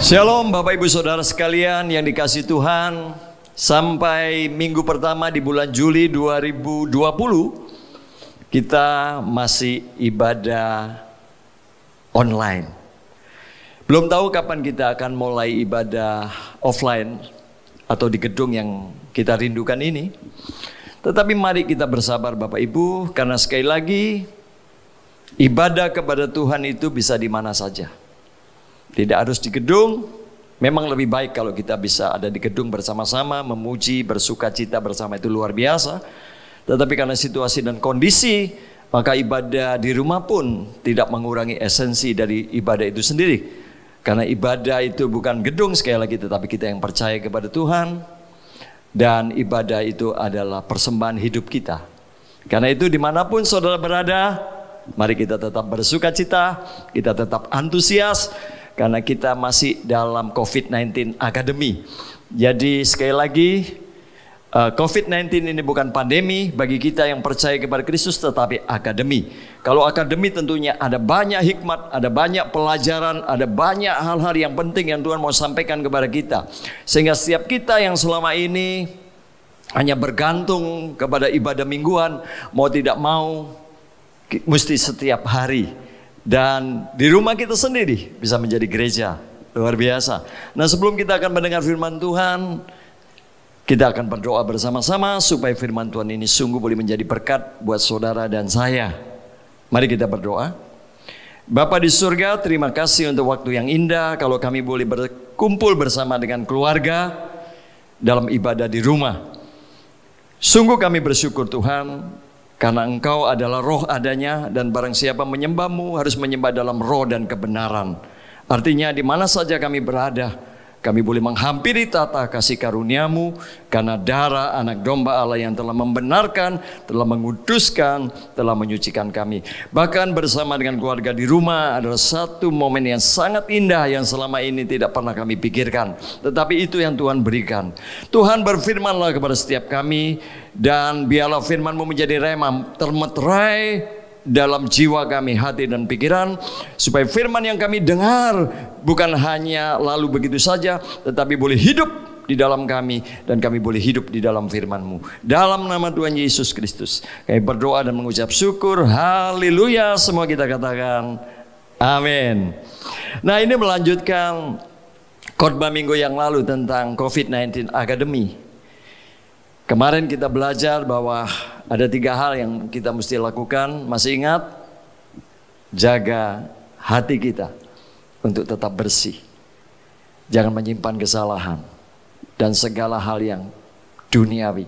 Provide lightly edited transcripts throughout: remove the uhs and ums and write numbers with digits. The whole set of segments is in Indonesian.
Shalom Bapak Ibu Saudara sekalian yang dikasihi Tuhan. Sampai minggu pertama di bulan Juli 2020 kita masih ibadah online. Belum tahu kapan kita akan mulai ibadah offline atau di gedung yang kita rindukan ini. Tetapi mari kita bersabar Bapak Ibu, karena sekali lagi ibadah kepada Tuhan itu bisa di mana saja. Tidak harus di gedung. Memang lebih baik kalau kita bisa ada di gedung bersama-sama, memuji, bersuka cita bersama, itu luar biasa. Tetapi karena situasi dan kondisi, maka ibadah di rumah pun tidak mengurangi esensi dari ibadah itu sendiri. Karena ibadah itu bukan gedung sekali lagi, tetapi kita yang percaya kepada Tuhan. Dan ibadah itu adalah persembahan hidup kita. Karena itu dimanapun saudara berada, mari kita tetap bersuka cita, kita tetap antusias. Karena kita masih dalam COVID-19 Academy. Jadi sekali lagi, COVID-19 ini bukan pandemi bagi kita yang percaya kepada Kristus, tetapi akademi. Kalau akademi tentunya ada banyak hikmat, ada banyak pelajaran, ada banyak hal-hal yang penting yang Tuhan mau sampaikan kepada kita. Sehingga setiap kita yang selama ini hanya bergantung kepada ibadah mingguan, mau tidak mau mesti setiap hari. Dan di rumah kita sendiri bisa menjadi gereja. Luar biasa. Nah, sebelum kita akan mendengar firman Tuhan, kita akan berdoa bersama-sama supaya firman Tuhan ini sungguh boleh menjadi berkat buat saudara dan saya. Mari kita berdoa. Bapa di surga, terima kasih untuk waktu yang indah kalau kami boleh berkumpul bersama dengan keluarga dalam ibadah di rumah. Sungguh kami bersyukur Tuhan, karena Engkau adalah roh adanya, dan barang siapa menyembah-Mu harus menyembah dalam roh dan kebenaran. Artinya di mana saja kami berada, kami boleh menghampiri tata kasih karunia-Mu, karena darah anak domba Allah yang telah membenarkan, telah menguduskan, telah menyucikan kami. Bahkan bersama dengan keluarga di rumah adalah satu momen yang sangat indah yang selama ini tidak pernah kami pikirkan. Tetapi itu yang Tuhan berikan. Tuhan berfirmanlah kepada setiap kami, dan biarlah firman-Mu menjadi rema termeterai dalam jiwa kami, hati dan pikiran, supaya firman yang kami dengar bukan hanya lalu begitu saja, tetapi boleh hidup di dalam kami, dan kami boleh hidup di dalam firman-Mu. Dalam nama Tuhan Yesus Kristus kami berdoa dan mengucap syukur. Haleluya. Semua kita katakan amin. Nah, ini melanjutkan khotbah minggu yang lalu tentang COVID-19 Academy. Kemarin kita belajar bahwa ada 3 hal yang kita mesti lakukan. Masih ingat? Jaga hati kita untuk tetap bersih. Jangan menyimpan kesalahan dan segala hal yang duniawi,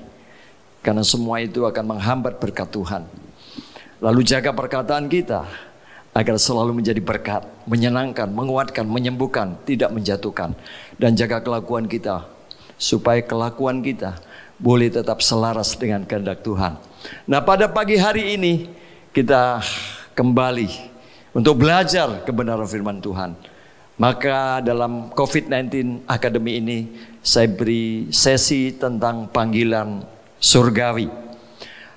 karena semua itu akan menghambat berkat Tuhan. Lalu jaga perkataan kita agar selalu menjadi berkat, menyenangkan, menguatkan, menyembuhkan, tidak menjatuhkan. Dan jaga kelakuan kita supaya kelakuan kita boleh tetap selaras dengan kehendak Tuhan. Nah, pada pagi hari ini kita kembali untuk belajar kebenaran firman Tuhan. Maka dalam COVID-19 Academy ini saya beri sesi tentang panggilan surgawi.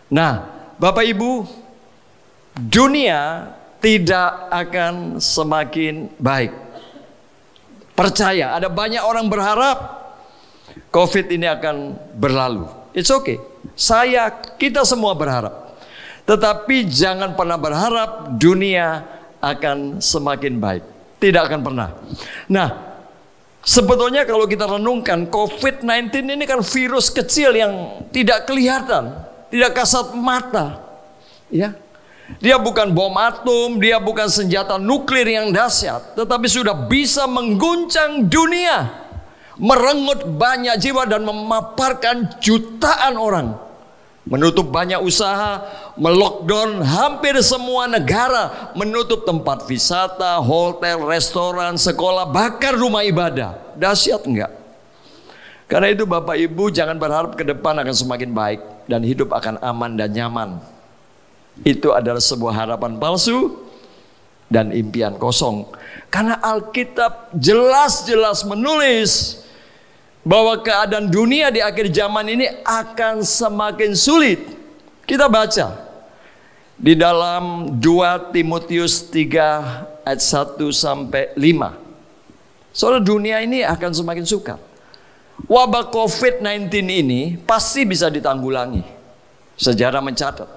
Nah, Bapak Ibu, dunia tidak akan semakin baik. Percaya, ada banyak orang berharap COVID ini akan berlalu. It's okay. Kita semua berharap. Tetapi jangan pernah berharap dunia akan semakin baik. Tidak akan pernah. Nah, sebetulnya kalau kita renungkan, COVID-19 ini kan virus kecil yang tidak kelihatan, tidak kasat mata. Ya. Dia bukan bom atom, dia bukan senjata nuklir yang dahsyat, tetapi sudah bisa mengguncang dunia, merenggut banyak jiwa dan memaparkan jutaan orang, menutup banyak usaha, melockdown hampir semua negara, menutup tempat wisata, hotel, restoran, sekolah, bahkan rumah ibadah. Dahsyat enggak? Karena itu Bapak Ibu jangan berharap ke depan akan semakin baik dan hidup akan aman dan nyaman. Itu adalah sebuah harapan palsu dan impian kosong. Karena Alkitab jelas-jelas menulis bahwa keadaan dunia di akhir zaman ini akan semakin sulit. Kita baca di dalam 2 Timotius 3 ayat 1 sampai 5. Soalnya dunia ini akan semakin sukar. Wabah COVID-19 ini pasti bisa ditanggulangi. Sejarah mencatat.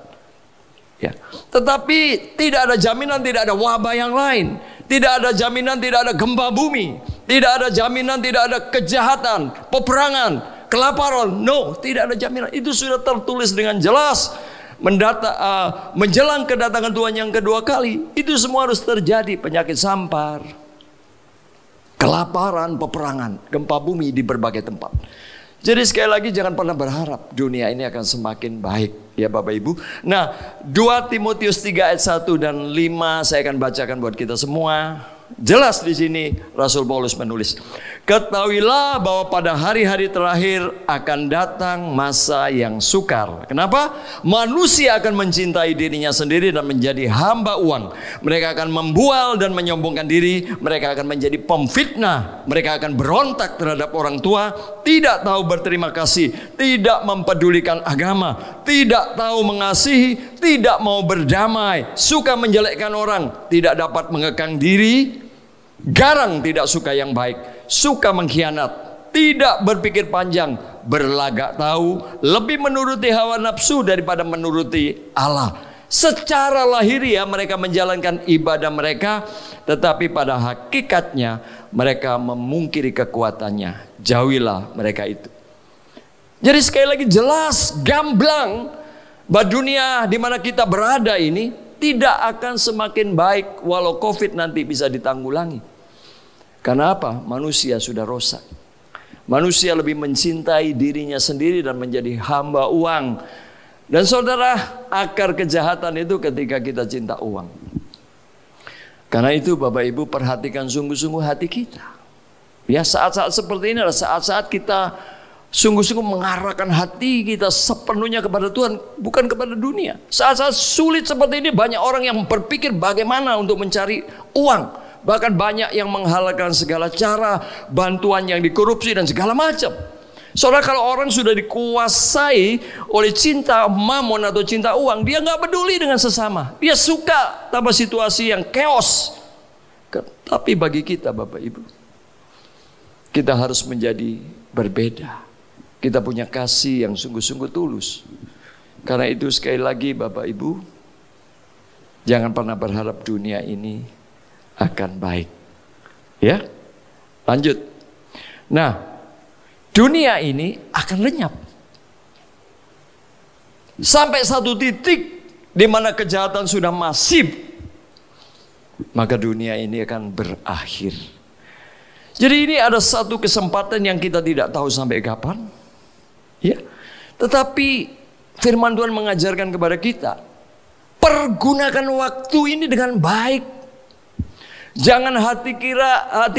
Ya. Tetapi tidak ada jaminan tidak ada wabah yang lain. Tidak ada jaminan tidak ada gempa bumi. Tidak ada jaminan tidak ada kejahatan, peperangan, kelaparan. No, tidak ada jaminan. Itu sudah tertulis dengan jelas. Menjelang kedatangan Tuhan yang kedua kali, itu semua harus terjadi. Penyakit sampar, kelaparan, peperangan, gempa bumi di berbagai tempat. Jadi sekali lagi jangan pernah berharap dunia ini akan semakin baik, ya Bapak Ibu. Nah, 2 Timotius 3 ayat 1 dan 5 saya akan bacakan buat kita semua. Jelas di sini Rasul Paulus menulis, ketahuilah bahwa pada hari-hari terakhir akan datang masa yang sukar. Kenapa? Manusia akan mencintai dirinya sendiri dan menjadi hamba uang. Mereka akan membual dan menyombongkan diri. Mereka akan menjadi pemfitnah. Mereka akan berontak terhadap orang tua. Tidak tahu berterima kasih. Tidak mempedulikan agama. Tidak tahu mengasihi. Tidak mau berdamai. Suka menjelekkan orang. Tidak dapat mengekang diri. Garang tidak suka yang baik, suka mengkhianat, tidak berpikir panjang, berlagak tahu, lebih menuruti hawa nafsu daripada menuruti Allah. Secara lahiriah mereka menjalankan ibadah mereka, tetapi pada hakikatnya mereka memungkiri kekuatannya. Jauhilah mereka itu. Jadi sekali lagi jelas, gamblang, bahwa dunia di mana kita berada ini tidak akan semakin baik walau COVID nanti bisa ditanggulangi. Karena apa? Manusia sudah rosak. Manusia lebih mencintai dirinya sendiri dan menjadi hamba uang. Dan saudara, akar kejahatan itu ketika kita cinta uang. Karena itu Bapak Ibu perhatikan sungguh-sungguh hati kita. Ya, saat-saat seperti ini adalah saat-saat kita sungguh-sungguh mengarahkan hati kita sepenuhnya kepada Tuhan, bukan kepada dunia. Saat-saat sulit seperti ini banyak orang yang berpikir bagaimana untuk mencari uang. Bahkan banyak yang menghalalkan segala cara, bantuan yang dikorupsi dan segala macam. Saudara, kalau orang sudah dikuasai oleh cinta mamon atau cinta uang, dia nggak peduli dengan sesama. Dia suka tanpa situasi yang chaos. Tapi bagi kita Bapak Ibu, kita harus menjadi berbeda. Kita punya kasih yang sungguh-sungguh tulus. Karena itu sekali lagi Bapak Ibu, jangan pernah berharap dunia ini akan baik. Ya, lanjut. Nah, dunia ini akan lenyap. Sampai satu titik di mana kejahatan sudah masif, maka dunia ini akan berakhir. Jadi ini ada satu kesempatan yang kita tidak tahu sampai kapan. Ya, tetapi firman Tuhan mengajarkan kepada kita, pergunakan waktu ini dengan baik. Jangan hati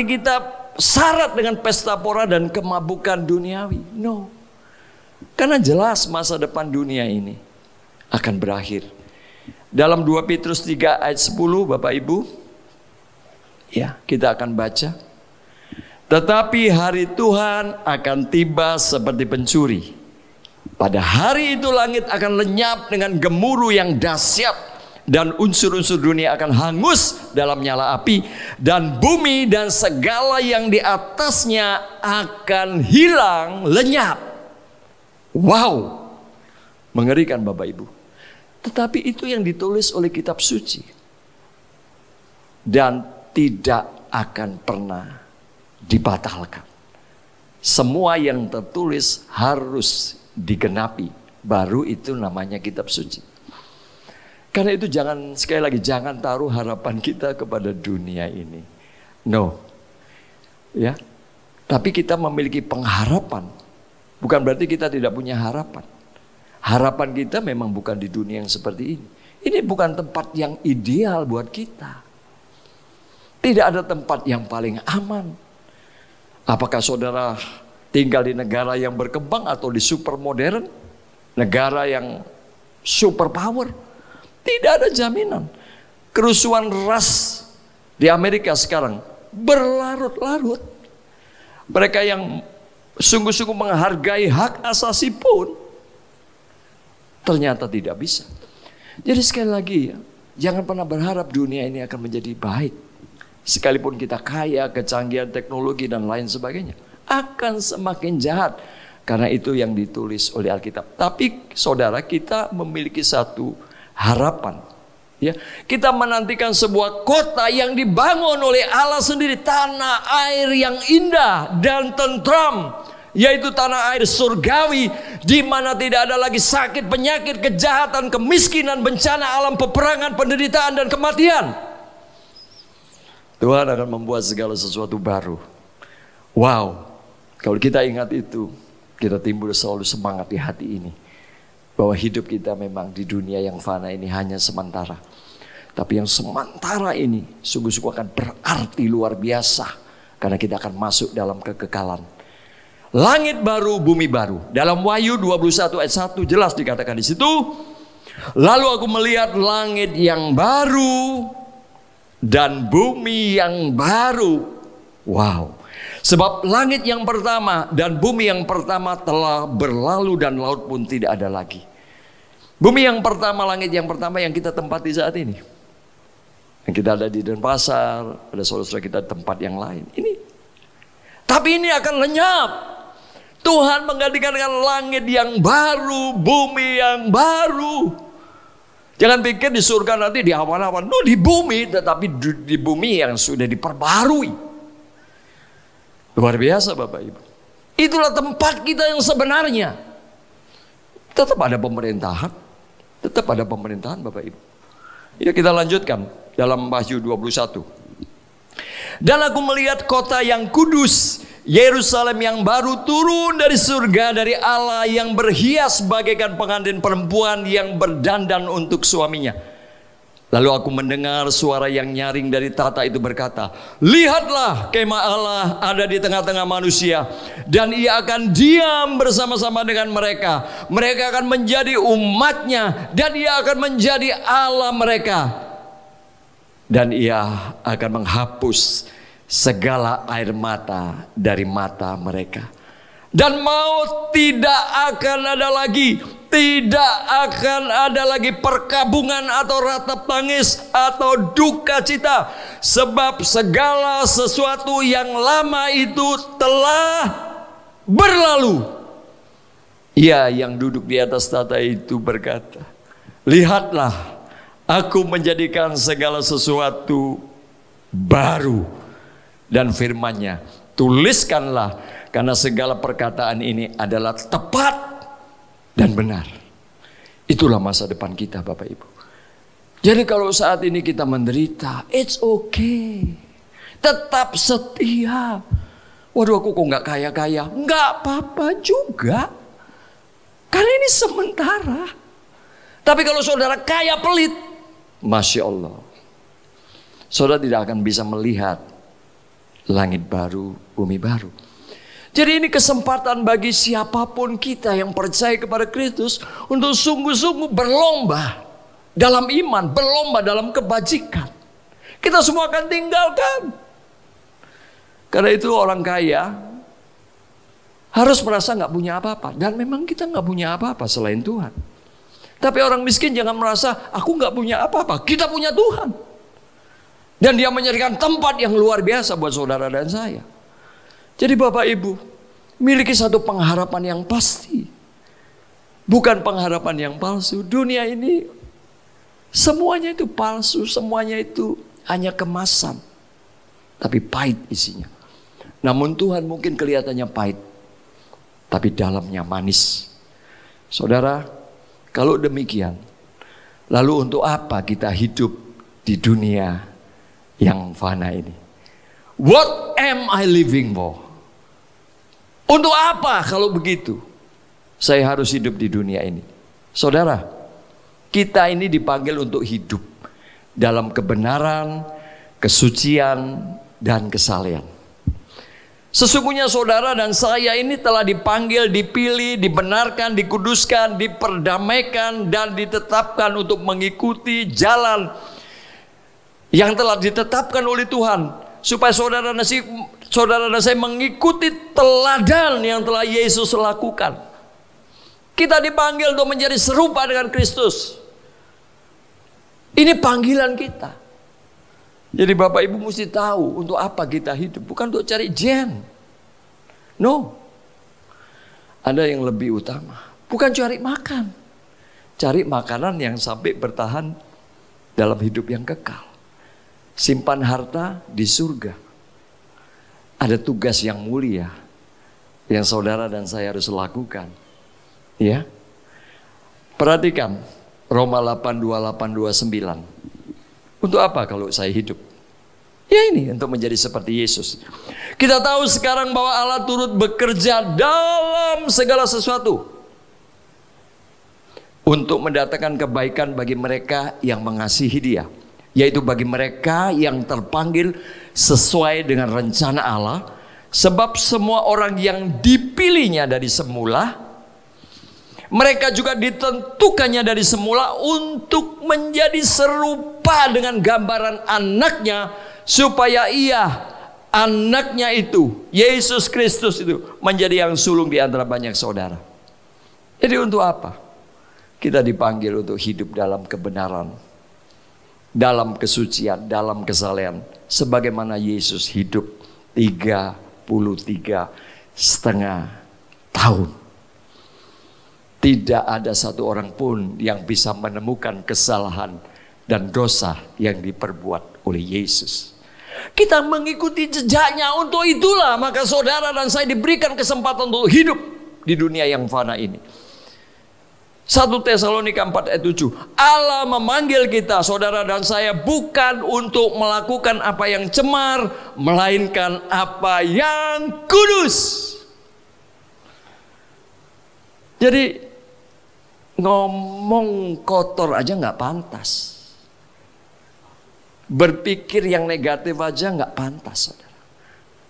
kita syarat dengan pesta pora dan kemabukan duniawi. No. Karena jelas masa depan dunia ini akan berakhir. Dalam 2 Petrus 3 ayat 10 Bapak Ibu, ya, kita akan baca. Tetapi hari Tuhan akan tiba seperti pencuri. Pada hari itu langit akan lenyap dengan gemuruh yang dahsyat. Dan unsur-unsur dunia akan hangus dalam nyala api. Dan bumi dan segala yang di atasnya akan hilang lenyap. Wow, mengerikan Bapak Ibu. Tetapi itu yang ditulis oleh kitab suci. Dan tidak akan pernah dibatalkan. Semua yang tertulis harus digenapi. Baru itu namanya kitab suci. Karena itu sekali lagi jangan taruh harapan kita kepada dunia ini. No. Ya. Tapi kita memiliki pengharapan. Bukan berarti kita tidak punya harapan. Harapan kita memang bukan di dunia yang seperti ini. Ini bukan tempat yang ideal buat kita. Tidak ada tempat yang paling aman. Apakah saudara tinggal di negara yang berkembang atau di super modern? Negara yang super power? Tidak ada jaminan. Kerusuhan ras di Amerika sekarang berlarut-larut. Mereka yang sungguh-sungguh menghargai hak asasi pun ternyata tidak bisa. Jadi sekali lagi ya, jangan pernah berharap dunia ini akan menjadi baik. sekalipun kita kaya, kecanggihan teknologi dan lain sebagainya, akan semakin jahat. Karena itu yang ditulis oleh Alkitab. Tapi saudara, kita memiliki satu harapan. Ya, kita menantikan sebuah kota yang dibangun oleh Allah sendiri, tanah air yang indah dan tentram, yaitu tanah air surgawi, di mana tidak ada lagi sakit, penyakit, kejahatan, kemiskinan, bencana alam, peperangan, penderitaan, dan kematian. Tuhan akan membuat segala sesuatu baru. Wow, kalau kita ingat itu, kita timbul selalu semangat di hati ini, bahwa hidup kita memang di dunia yang fana ini hanya sementara. Tapi yang sementara ini sungguh-sungguh akan berarti luar biasa, karena kita akan masuk dalam kekekalan. Langit baru, bumi baru. Dalam Wahyu 21 ayat 1 jelas dikatakan di situ, lalu aku melihat langit yang baru dan bumi yang baru. Wow. Sebab langit yang pertama dan bumi yang pertama telah berlalu dan laut pun tidak ada lagi. Bumi yang pertama, langit yang pertama yang kita tempati saat ini. Yang kita ada di Denpasar, ada saudara-saudara kita di tempat yang lain. Tapi ini akan lenyap. Tuhan menggantikan dengan langit yang baru, bumi yang baru. Jangan pikir di surga nanti di awan-awan. No, di bumi, tetapi di bumi yang sudah diperbarui. Luar biasa Bapak Ibu. Itulah tempat kita yang sebenarnya. Tetap ada pemerintahan. Tetap ada pemerintahan Bapak Ibu. Ya, kita lanjutkan dalam Wahyu 21. Dan aku melihat kota yang kudus, Yerusalem yang baru turun dari surga dari Allah, yang berhias bagaikan pengantin perempuan yang berdandan untuk suaminya. Lalu aku mendengar suara yang nyaring dari tahta itu berkata, lihatlah, kemah Allah ada di tengah-tengah manusia, dan ia akan diam bersama-sama dengan mereka. Mereka akan menjadi umatnya, dan ia akan menjadi Allah mereka. Dan ia akan menghapus segala air mata dari mata mereka. Dan maut tidak akan ada lagi. Tidak akan ada lagi perkabungan atau ratap tangis atau duka cita. Sebab segala sesuatu yang lama itu telah berlalu. Ia yang duduk di atas tahta itu berkata, lihatlah, aku menjadikan segala sesuatu baru. Dan firman-Nya, tuliskanlah, karena segala perkataan ini adalah tepat dan benar. Itulah masa depan kita Bapak Ibu. Jadi kalau saat ini kita menderita, it's okay. Tetap setia. Waduh, aku kok gak kaya-kaya. Gak apa-apa juga. Karena ini sementara. Tapi kalau saudara kaya pelit, Masya Allah, saudara tidak akan bisa melihat langit baru, bumi baru. Jadi ini kesempatan bagi siapapun kita yang percaya kepada Kristus untuk sungguh-sungguh berlomba dalam iman, berlomba dalam kebajikan. Kita semua akan tinggalkan. Karena itu orang kaya harus merasa gak punya apa-apa. Dan memang kita gak punya apa-apa selain Tuhan. Tapi orang miskin jangan merasa aku gak punya apa-apa. Kita punya Tuhan. Dan Dia menyediakan tempat yang luar biasa buat saudara dan saya. Jadi Bapak Ibu, miliki satu pengharapan yang pasti. Bukan pengharapan yang palsu. Dunia ini semuanya itu palsu, semuanya itu hanya kemasan. Tapi pahit isinya. Namun Tuhan mungkin kelihatannya pahit, tapi dalamnya manis. Saudara, kalau demikian, lalu untuk apa kita hidup di dunia yang fana ini? What am I living for? Untuk apa kalau begitu saya harus hidup di dunia ini? Saudara, kita ini dipanggil untuk hidup dalam kebenaran, kesucian, dan kesalehan. Sesungguhnya saudara dan saya ini telah dipanggil, dipilih, dibenarkan, dikuduskan, diperdamaikan, dan ditetapkan untuk mengikuti jalan yang telah ditetapkan oleh Tuhan. Supaya saudara dan saya mengikuti teladan yang telah Yesus lakukan. Kita dipanggil untuk menjadi serupa dengan Kristus. Ini panggilan kita. Jadi Bapak Ibu mesti tahu untuk apa kita hidup. Bukan untuk cari jen. No. Ada yang lebih utama. Bukan cari makan. Cari makanan yang sampai bertahan dalam hidup yang kekal. Simpan harta di surga. Ada tugas yang mulia yang saudara dan saya harus lakukan. Ya. Perhatikan Roma 8:28-29. Untuk apa kalau saya hidup? Ya ini untuk menjadi seperti Yesus. Kita tahu sekarang bahwa Allah turut bekerja dalam segala sesuatu untuk mendatangkan kebaikan bagi mereka yang mengasihi Dia, yaitu bagi mereka yang terpanggil sesuai dengan rencana Allah. Sebab semua orang yang dipilihnya dari semula, mereka juga ditentukannya dari semula untuk menjadi serupa dengan gambaran anaknya, supaya ia, anaknya itu, Yesus Kristus itu, menjadi yang sulung di antara banyak saudara. Jadi untuk apa? Kita dipanggil untuk hidup dalam kebenaran, dalam kesucian, dalam kesalehan, sebagaimana Yesus hidup 33,5 tahun. Tidak ada satu orang pun yang bisa menemukan kesalahan dan dosa yang diperbuat oleh Yesus. Kita mengikuti jejaknya, untuk itulah maka saudara dan saya diberikan kesempatan untuk hidup di dunia yang fana ini. 1 Tesalonika 4:7. Allah memanggil kita, saudara dan saya, bukan untuk melakukan apa yang cemar, melainkan apa yang kudus. Jadi ngomong kotor aja nggak pantas. Berpikir yang negatif aja nggak pantas, saudara.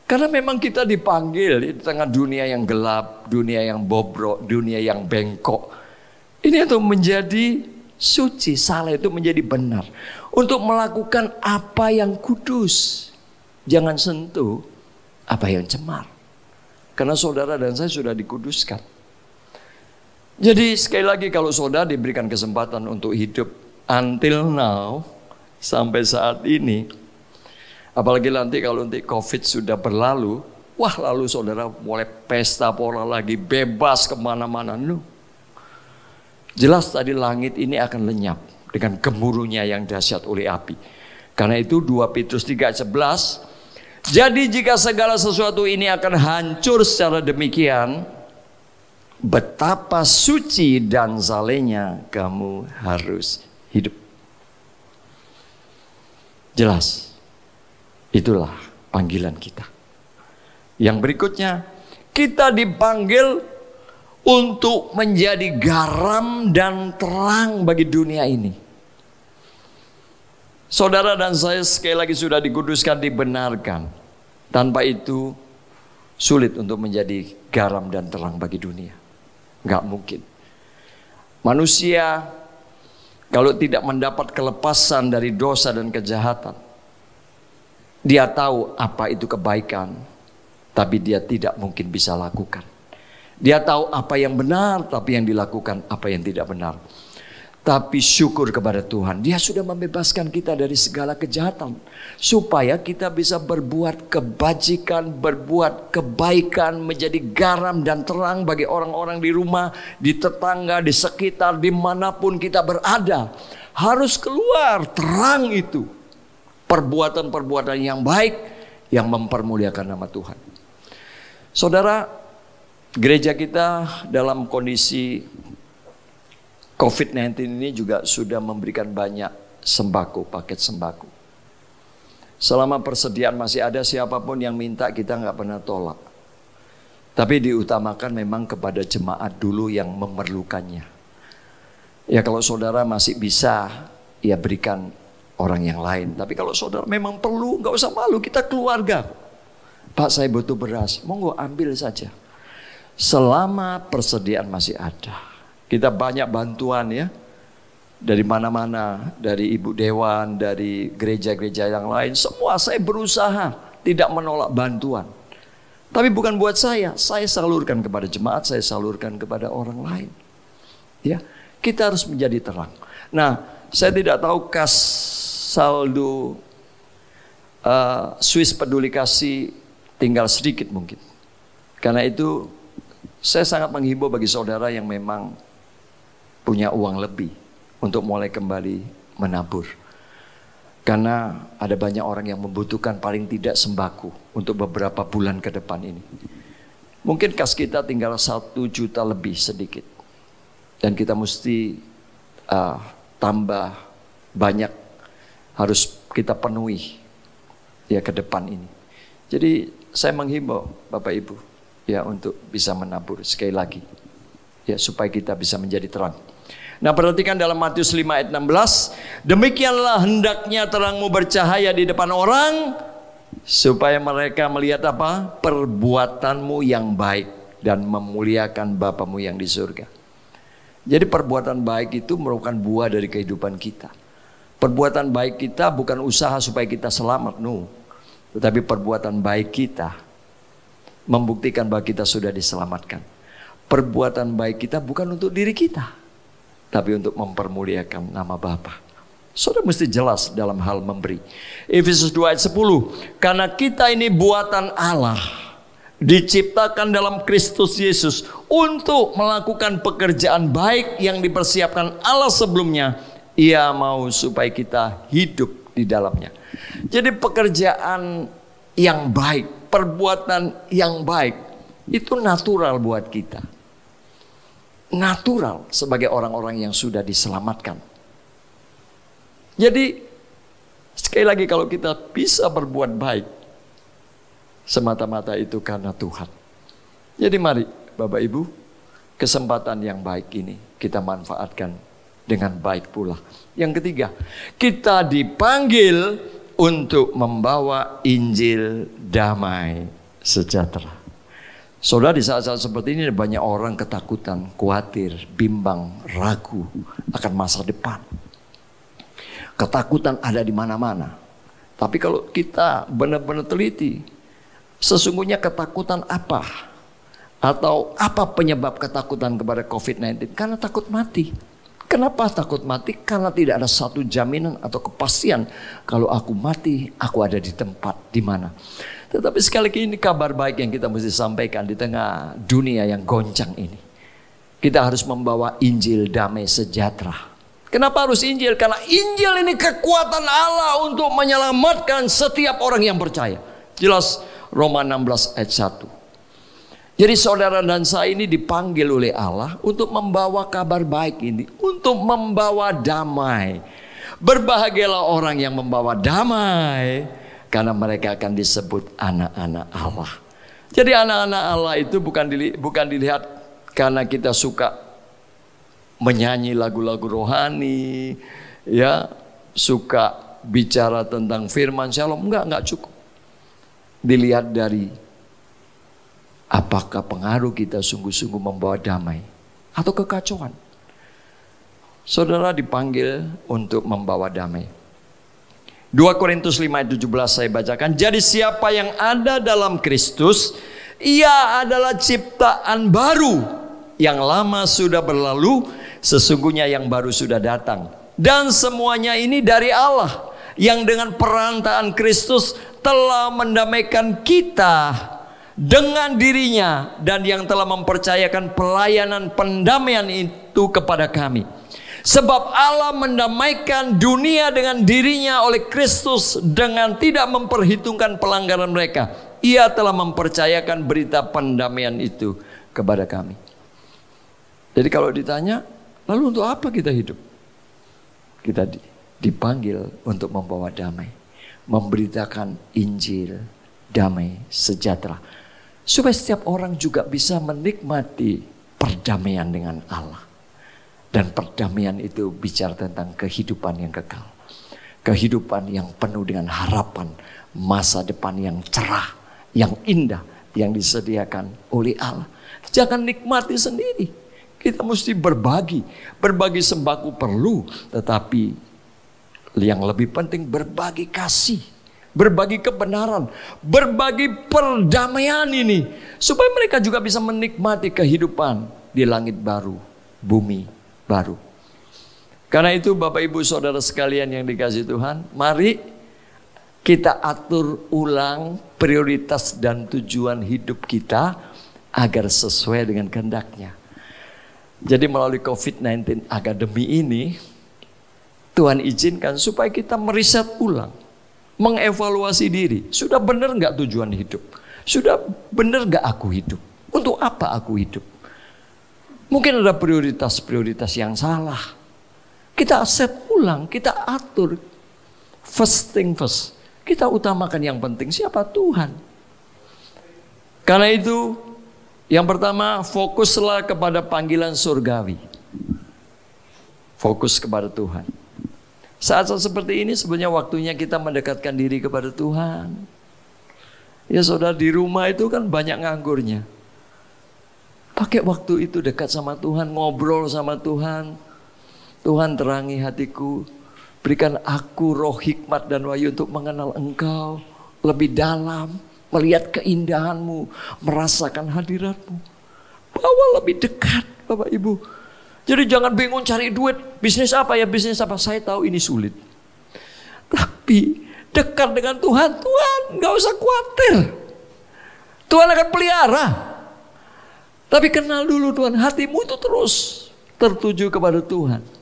Karena memang kita dipanggil di tengah dunia yang gelap, dunia yang bobrok, dunia yang bengkok. Ini untuk menjadi suci, salah itu menjadi benar. Untuk melakukan apa yang kudus. Jangan sentuh apa yang cemar. Karena saudara dan saya sudah dikuduskan. Jadi sekali lagi, kalau saudara diberikan kesempatan untuk hidup until now, sampai saat ini, apalagi nanti kalau nanti COVID sudah berlalu, wah lalu saudara mulai pesta pora lagi, bebas kemana-mana. No. Jelas tadi langit ini akan lenyap dengan gemuruhnya yang dahsyat oleh api. Karena itu 2 Petrus 3:11, jadi jika segala sesuatu ini akan hancur secara demikian, betapa suci dan salehnya kamu harus hidup. Jelas, itulah panggilan kita. Yang berikutnya, kita dipanggil untuk menjadi garam dan terang bagi dunia ini. Saudara dan saya sekali lagi sudah dikuduskan, dibenarkan. Tanpa itu sulit untuk menjadi garam dan terang bagi dunia. Nggak mungkin. Manusia kalau tidak mendapat kelepasan dari dosa dan kejahatan, dia tahu apa itu kebaikan, tapi dia tidak mungkin bisa lakukan. Dia tahu apa yang benar, tapi yang dilakukan apa yang tidak benar. Tapi syukur kepada Tuhan, Dia sudah membebaskan kita dari segala kejahatan, supaya kita bisa berbuat kebajikan, berbuat kebaikan, menjadi garam dan terang bagi orang-orang di rumah, di tetangga, di sekitar, dimanapun kita berada. Harus keluar terang itu, perbuatan-perbuatan yang baik, yang mempermuliakan nama Tuhan. Saudara, gereja kita dalam kondisi COVID-19 ini juga sudah memberikan banyak sembako, paket sembako. Selama persediaan masih ada, siapapun yang minta kita nggak pernah tolak. Tapi diutamakan memang kepada jemaat dulu yang memerlukannya. Ya kalau saudara masih bisa, ya berikan orang yang lain. Tapi kalau saudara memang perlu, nggak usah malu, kita keluarga. Pak, saya butuh beras, monggo ambil saja. Selama persediaan masih ada. Kita banyak bantuan ya. Dari mana-mana. Dari Ibu Dewan, dari gereja-gereja yang lain. Semua saya berusaha tidak menolak bantuan. Tapi bukan buat saya salurkan kepada jemaat, saya salurkan kepada orang lain. Ya, kita harus menjadi terang. Nah, saya tidak tahu kas saldo Swiss Peduli Kasih tinggal sedikit mungkin. Karena itu saya sangat menghimbau bagi saudara yang memang punya uang lebih untuk mulai kembali menabur. Karena ada banyak orang yang membutuhkan paling tidak sembako untuk beberapa bulan ke depan ini. Mungkin kas kita tinggal 1 juta lebih sedikit. Dan kita mesti tambah banyak, harus kita penuhi ya ke depan ini. Jadi saya menghimbau Bapak Ibu ya untuk bisa menabur sekali lagi ya supaya kita bisa menjadi terang. Nah, perhatikan dalam Matius 5 ayat 16, demikianlah hendaknya terangmu bercahaya di depan orang supaya mereka melihat apa? Perbuatanmu yang baik dan memuliakan Bapamu yang di surga. Jadi perbuatan baik itu merupakan buah dari kehidupan kita. Perbuatan baik kita bukan usaha supaya kita selamat, no. Tetapi perbuatan baik kita membuktikan bahwa kita sudah diselamatkan. Perbuatan baik kita bukan untuk diri kita, tapi untuk mempermuliakan nama Bapa. Saudara mesti jelas dalam hal memberi. Efesus 2 ayat 10. Karena kita ini buatan Allah, diciptakan dalam Kristus Yesus untuk melakukan pekerjaan baik yang dipersiapkan Allah sebelumnya. Ia mau supaya kita hidup di dalamnya. Jadi pekerjaan yang baik, perbuatan yang baik itu natural buat kita. Natural sebagai orang-orang yang sudah diselamatkan. Jadi sekali lagi kalau kita bisa berbuat baik, semata-mata itu karena Tuhan. Jadi mari Bapak Ibu, kesempatan yang baik ini kita manfaatkan dengan baik pula. Yang ketiga, kita dipanggil untuk membawa Injil damai sejahtera. Saudara, di saat-saat seperti ini banyak orang ketakutan, khawatir, bimbang, ragu akan masa depan. Ketakutan ada di mana-mana. Tapi kalau kita benar-benar teliti, sesungguhnya ketakutan apa? Atau apa penyebab ketakutan kepada COVID-19? Karena takut mati. Kenapa takut mati? Karena tidak ada satu jaminan atau kepastian kalau aku mati, aku ada di tempat di mana. Tetapi sekali lagi ini kabar baik yang kita mesti sampaikan di tengah dunia yang goncang ini. Kita harus membawa Injil damai sejahtera. Kenapa harus Injil? Karena Injil ini kekuatan Allah untuk menyelamatkan setiap orang yang percaya. Jelas Roma 16 ayat 1. Jadi saudara dan saya ini dipanggil oleh Allah untuk membawa kabar baik ini, untuk membawa damai. Berbahagialah orang yang membawa damai, karena mereka akan disebut anak-anak Allah. Jadi anak-anak Allah itu bukan dilihat karena kita suka menyanyi lagu-lagu rohani, ya, suka bicara tentang firman shalom, enggak cukup. Dilihat dari apakah pengaruh kita sungguh-sungguh membawa damai atau kekacauan. Saudara dipanggil untuk membawa damai. 2 Korintus 5 ayat 17 saya bacakan. Jadi siapa yang ada dalam Kristus, ia adalah ciptaan baru. Yang lama sudah berlalu, sesungguhnya yang baru sudah datang. Dan semuanya ini dari Allah, yang dengan perantaraan Kristus telah mendamaikan kita dengan dirinya, dan yang telah mempercayakan pelayanan pendamaian itu kepada kami. Sebab Allah mendamaikan dunia dengan dirinya oleh Kristus dengan tidak memperhitungkan pelanggaran mereka. Ia telah mempercayakan berita pendamaian itu kepada kami. Jadi kalau ditanya, lalu untuk apa kita hidup? Kita dipanggil untuk membawa damai, memberitakan Injil damai sejahtera, supaya setiap orang juga bisa menikmati perdamaian dengan Allah. Dan perdamaian itu bicara tentang kehidupan yang kekal, kehidupan yang penuh dengan harapan, masa depan yang cerah, yang indah, yang disediakan oleh Allah. Jangan nikmati sendiri, kita mesti berbagi. Berbagi sembako perlu, tetapi yang lebih penting berbagi kasih, berbagi kebenaran, berbagi perdamaian ini, supaya mereka juga bisa menikmati kehidupan di langit baru, bumi baru. Karena itu Bapak Ibu Saudara sekalian yang dikasihi Tuhan, mari kita atur ulang prioritas dan tujuan hidup kita agar sesuai dengan kehendak-Nya. Jadi melalui COVID-19 Academy ini, Tuhan izinkan supaya kita meriset ulang, mengevaluasi diri. Sudah benar nggak tujuan hidup? Sudah benar nggak aku hidup? Untuk apa aku hidup? Mungkin ada prioritas-prioritas yang salah. Kita set ulang, kita atur. First thing first. Kita utamakan yang penting, siapa? Tuhan. Karena itu, yang pertama, fokuslah kepada panggilan surgawi. Fokus kepada Tuhan. Saat-saat seperti ini sebenarnya waktunya kita mendekatkan diri kepada Tuhan. Ya saudara, di rumah itu kan banyak nganggurnya. Pakai waktu itu dekat sama Tuhan, ngobrol sama Tuhan. Tuhan terangi hatiku. Berikan aku roh hikmat dan wahyu untuk mengenal Engkau lebih dalam, melihat keindahan-Mu, merasakan hadirat-Mu. Bawa lebih dekat, Bapak Ibu. Jadi jangan bingung cari duit. Bisnis apa ya, bisnis apa. Saya tahu ini sulit. Tapi dekat dengan Tuhan, Tuhan gak usah khawatir. Tuhan akan pelihara. Tapi kenal dulu Tuhan, hatimu itu terus tertuju kepada Tuhan.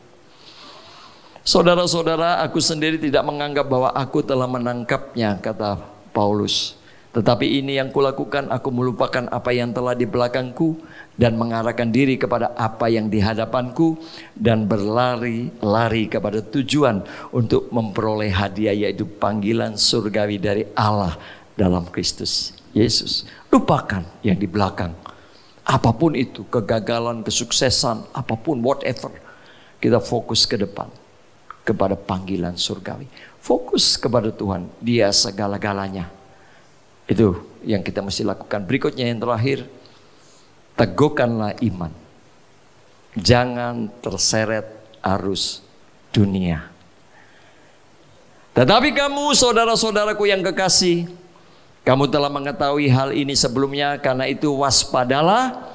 Saudara-saudara, aku sendiri tidak menganggap bahwa aku telah menangkapnya, kata Paulus. Tetapi ini yang kulakukan, aku melupakan apa yang telah di belakangku dan mengarahkan diri kepada apa yang di hadapanku dan berlari-lari kepada tujuan untuk memperoleh hadiah, yaitu panggilan surgawi dari Allah dalam Kristus Yesus. Lupakan yang di belakang. Apapun itu, kegagalan, kesuksesan, apapun, whatever. Kita fokus ke depan. Kepada panggilan surgawi. Fokus kepada Tuhan. Dia segala-galanya. Itu yang kita mesti lakukan. Berikutnya yang terakhir. Teguhkanlah iman. Jangan terseret arus dunia. Tetapi kamu saudara-saudaraku yang kekasih. Kamu telah mengetahui hal ini sebelumnya. Karena itu waspadalah.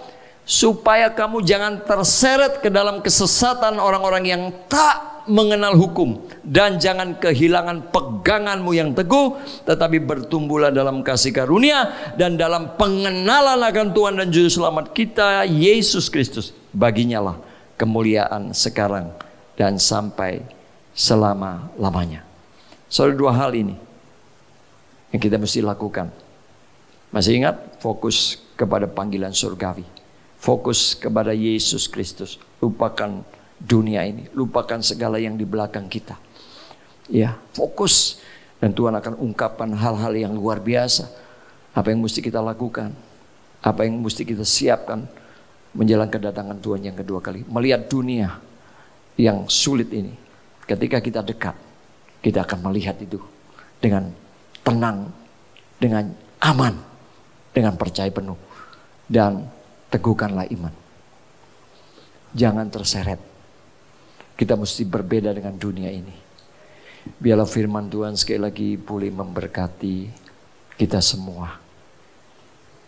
Supaya kamu jangan terseret ke dalam kesesatan orang-orang yang tak mengenal hukum. Dan jangan kehilangan peganganmu yang teguh, tetapi bertumbuhlah dalam kasih karunia dan dalam pengenalan akan Tuhan dan Juru Selamat kita Yesus Kristus. Baginya lah kemuliaan sekarang dan sampai selama-lamanya. Soal dua hal ini yang kita mesti lakukan. Masih ingat? Fokus kepada panggilan surgawi. Fokus kepada Yesus Kristus. Lupakan dunia ini, lupakan segala yang di belakang kita. Ya, fokus. Dan Tuhan akan ungkapkan hal-hal yang luar biasa. Apa yang mesti kita lakukan, apa yang mesti kita siapkan menjelang kedatangan Tuhan yang kedua kali. Melihat dunia yang sulit ini, ketika kita dekat, kita akan melihat itu dengan tenang, dengan aman, dengan percaya penuh. Dan teguhkanlah iman. Jangan terseret. Kita mesti berbeda dengan dunia ini. Biarlah firman Tuhan sekali lagi boleh memberkati kita semua.